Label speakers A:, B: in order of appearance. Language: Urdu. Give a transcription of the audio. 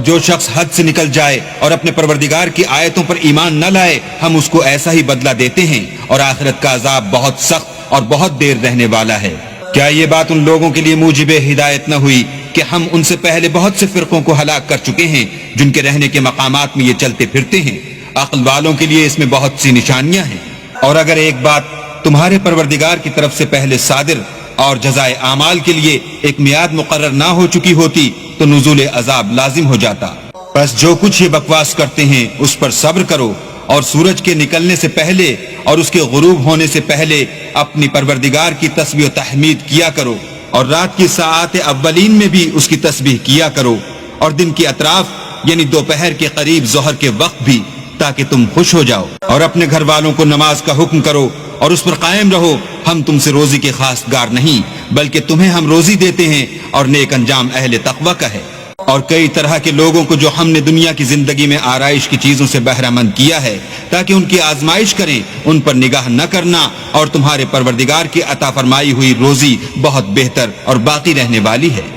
A: جو شخص حد سے نکل جائے اور اپنے پروردگار کی آیتوں پر ایمان نہ لائے ہم اس کو ایسا ہی بدلہ دیتے ہیں، اور آخرت کا عذاب بہت سخت اور بہت دیر رہنے والا ہے۔ کیا یہ بات ان لوگوں کے لیے موجب ہدایت نہ ہوئی کہ ہم ان سے پہلے بہت سے فرقوں کو ہلاک کر چکے ہیں جن کے رہنے کے مقامات میں یہ چلتے پھرتے ہیں؟ عقل والوں کے لیے اس میں بہت سی نشانیاں ہیں۔ اور اگر ایک بات تمہارے پروردگار کی طرف سے پہلے صادر اور جزائے اعمال کے لیے ایک میعاد مقرر نہ ہو چکی ہوتی تو نزول عذاب لازم ہو جاتا۔ بس جو کچھ یہ بکواس کرتے ہیں اس پر صبر کرو، اور سورج کے نکلنے سے پہلے اور اس کے غروب ہونے سے پہلے اپنی پروردگار کی تسبیح و تحمید کیا کرو، اور رات کی ساعات اولین میں بھی اس کی تسبیح کیا کرو، اور دن کی اطراف یعنی دوپہر کے قریب ظہر کے وقت بھی، تاکہ تم خوش ہو جاؤ، اور اپنے گھر والوں کو نماز کا حکم کرو اور اس پر قائم رہو۔ ہم تم سے روزی کے خاص گار نہیں، بلکہ تمہیں ہم روزی دیتے ہیں، اور نیک انجام اہل تقوی کا ہے۔ اور کئی طرح کے لوگوں کو جو ہم نے دنیا کی زندگی میں آرائش کی چیزوں سے بہرہ مند کیا ہے تاکہ ان کی آزمائش کریں، ان پر نگاہ نہ کرنا، اور تمہارے پروردگار کی عطا فرمائی ہوئی روزی بہت بہتر اور باقی رہنے والی ہے۔